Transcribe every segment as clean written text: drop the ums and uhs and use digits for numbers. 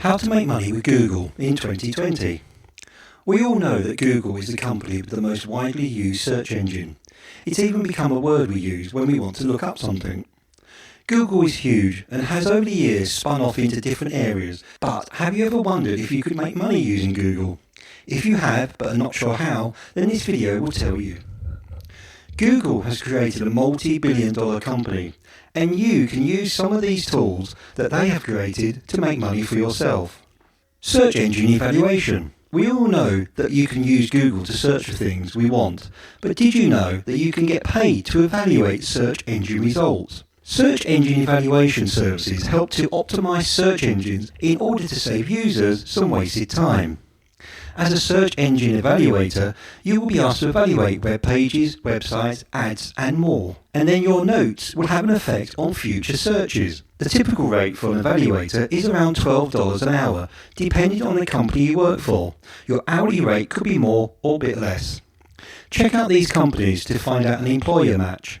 How to make money with Google in 2020. We all know that Google is the company with the most widely used search engine. It's even become a word we use when we want to look up something. Google is huge and has over the years spun off into different areas, but have you ever wondered if you could make money using Google? If you have but are not sure how, then this video will tell you. Google has created a multi-billion-dollar company, and you can use some of these tools that they have created to make money for yourself. Search engine evaluation. We all know that you can use Google to search for things we want, but did you know that you can get paid to evaluate search engine results? Search engine evaluation services help to optimize search engines in order to save users some wasted time. As a search engine evaluator, you will be asked to evaluate web pages, websites, ads, and more. And then your notes will have an effect on future searches. The typical rate for an evaluator is around $12 an hour, depending on the company you work for. Your hourly rate could be more or a bit less. Check out these companies to find out an employer match.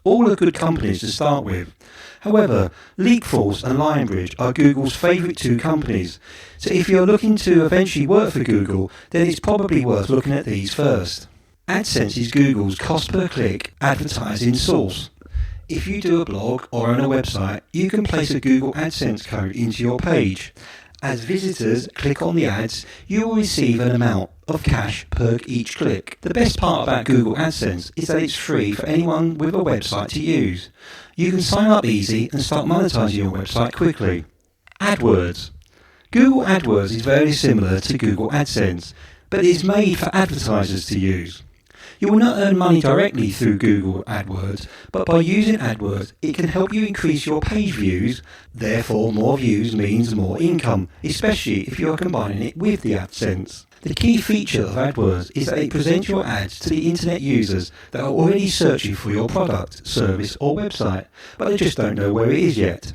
All are good companies to start with. However, Leapforce and Lionbridge are Google's favourite two companies, so if you're looking to eventually work for Google, then it's probably worth looking at these first. AdSense is Google's cost per click advertising source. If you do a blog or own a website, you can place a Google AdSense code into your page. As visitors click on the ads, you will receive an amount of cash per each click. The best part about Google AdSense is that it's free for anyone with a website to use. You can sign up easy and start monetizing your website quickly. AdWords. Google AdWords is very similar to Google AdSense, but it is made for advertisers to use. You will not earn money directly through Google AdWords, but by using AdWords, it can help you increase your page views. Therefore, more views means more income, especially if you are combining it with the AdSense. The key feature of AdWords is that it presents your ads to the internet users that are already searching for your product, service or website, but they just don't know where it is yet.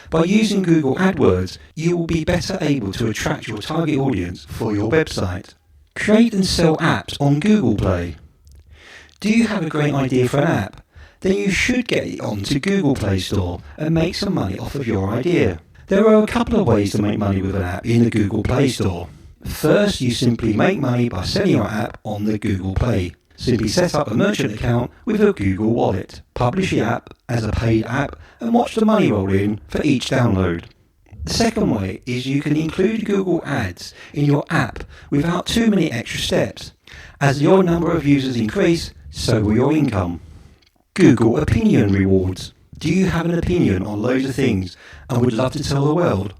By using Google AdWords, you will be better able to attract your target audience for your website. Create and sell apps on Google Play. Do you have a great idea for an app? Then you should get it onto Google Play Store and make some money off of your idea. There are a couple of ways to make money with an app in the Google Play Store. First, you simply make money by selling your app on the Google Play. Simply set up a merchant account with a Google Wallet, publish the app as a paid app, and watch the money roll in for each download. The second way is you can include Google Ads in your app without too many extra steps. As your number of users increase, so will your income. Google Opinion Rewards. Do you have an opinion on loads of things and would love to tell the world?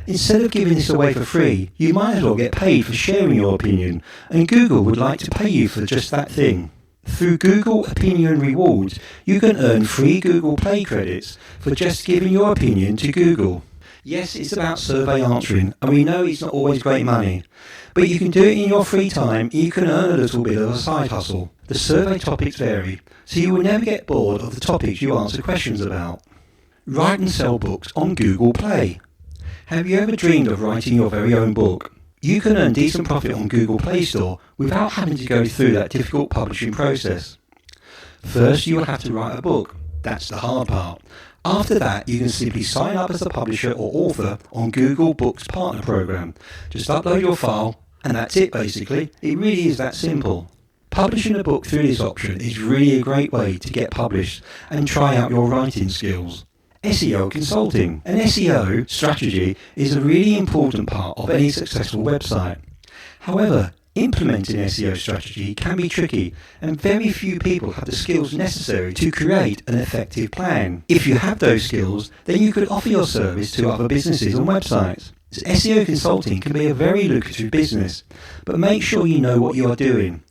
Instead of giving this away for free, you might as well get paid for sharing your opinion, and Google would like to pay you for just that thing. Through Google Opinion Rewards, you can earn free Google Play credits for just giving your opinion to Google. Yes, it's about survey answering, and we know it's not always great money, but you can do it in your free time. You can earn a little bit of a side hustle. The survey topics vary, so you will never get bored of the topics you answer questions about. Write and sell books on Google Play. Have you ever dreamed of writing your very own book? You can earn decent profit on Google Play Store without having to go through that difficult publishing process. First, you will have to write a book. That's the hard part. After that, you can simply sign up as a publisher or author on Google Books Partner Program. Just upload your file, and that's it basically. It really is that simple. Publishing a book through this option is really a great way to get published and try out your writing skills. SEO consulting. An SEO strategy is a really important part of any successful website. However, implementing SEO strategy can be tricky, and very few people have the skills necessary to create an effective plan. If you have those skills, then you could offer your service to other businesses and websites. SEO consulting can be a very lucrative business, but make sure you know what you are doing.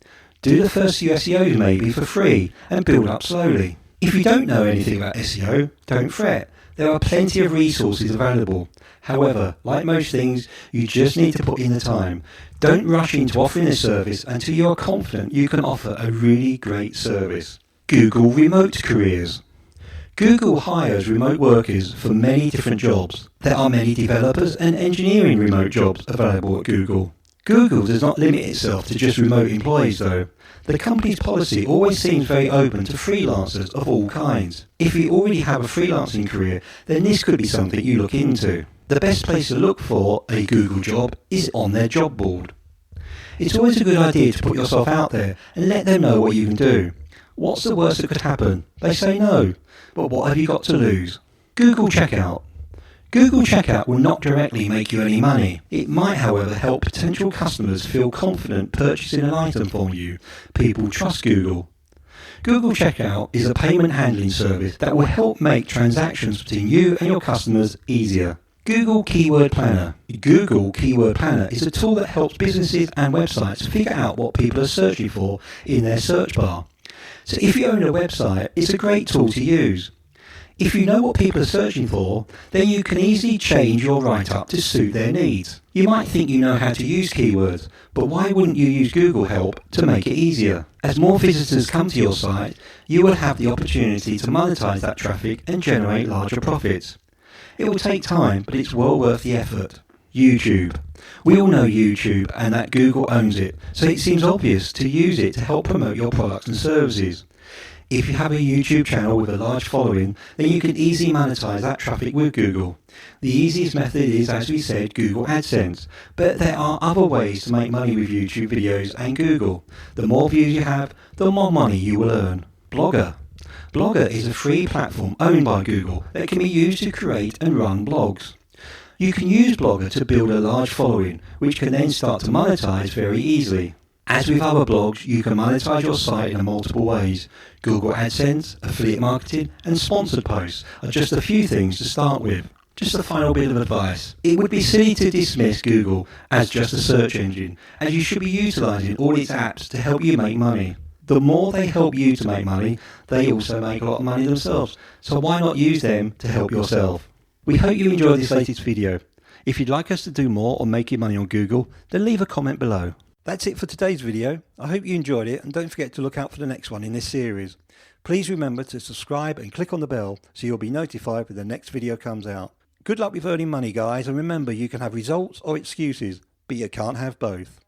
Do the first few SEOs maybe for free and build up slowly. If you don't know anything about SEO, don't fret. There are plenty of resources available. However, like most things, you just need to put in the time. Don't rush into offering a service until you are confident you can offer a really great service. Google Remote Careers. Google hires remote workers for many different jobs. There are many developers and engineering remote jobs available at Google. Google does not limit itself to just remote employees though. The company's policy always seems very open to freelancers of all kinds. If you already have a freelancing career, then this could be something you look into. The best place to look for a Google job is on their job board. It's always a good idea to put yourself out there and let them know what you can do. What's the worst that could happen? They say no. But what have you got to lose? Google Checkout. Google Checkout will not directly make you any money. It might, however, help potential customers feel confident purchasing an item from you. People trust Google. Google Checkout is a payment handling service that will help make transactions between you and your customers easier. Google Keyword Planner. Google Keyword Planner is a tool that helps businesses and websites figure out what people are searching for in their search bar. So if you own a website, it's a great tool to use. If you know what people are searching for, then you can easily change your write-up to suit their needs. You might think you know how to use keywords, but why wouldn't you use Google Help to make it easier? As more visitors come to your site, you will have the opportunity to monetize that traffic and generate larger profits. It will take time, but it's well worth the effort. YouTube. We all know YouTube and that Google owns it, so it seems obvious to use it to help promote your products and services. If you have a YouTube channel with a large following, then you can easily monetize that traffic with Google. The easiest method is, as we said, Google AdSense, but there are other ways to make money with YouTube videos and Google. The more views you have, the more money you will earn. Blogger. Blogger is a free platform owned by Google that can be used to create and run blogs. You can use Blogger to build a large following, which can then start to monetize very easily. As with other blogs, you can monetize your site in multiple ways. Google AdSense, affiliate marketing, and sponsored posts are just a few things to start with. Just a final bit of advice. It would be silly to dismiss Google as just a search engine, as you should be utilizing all its apps to help you make money. The more they help you to make money, they also make a lot of money themselves. So why not use them to help yourself? We hope you enjoyed this latest video. If you'd like us to do more on making money on Google, then leave a comment below. That's it for today's video. I hope you enjoyed it, and don't forget to look out for the next one in this series. Please remember to subscribe and click on the bell so you'll be notified when the next video comes out. Good luck with earning money, guys, and remember, you can have results or excuses, but you can't have both.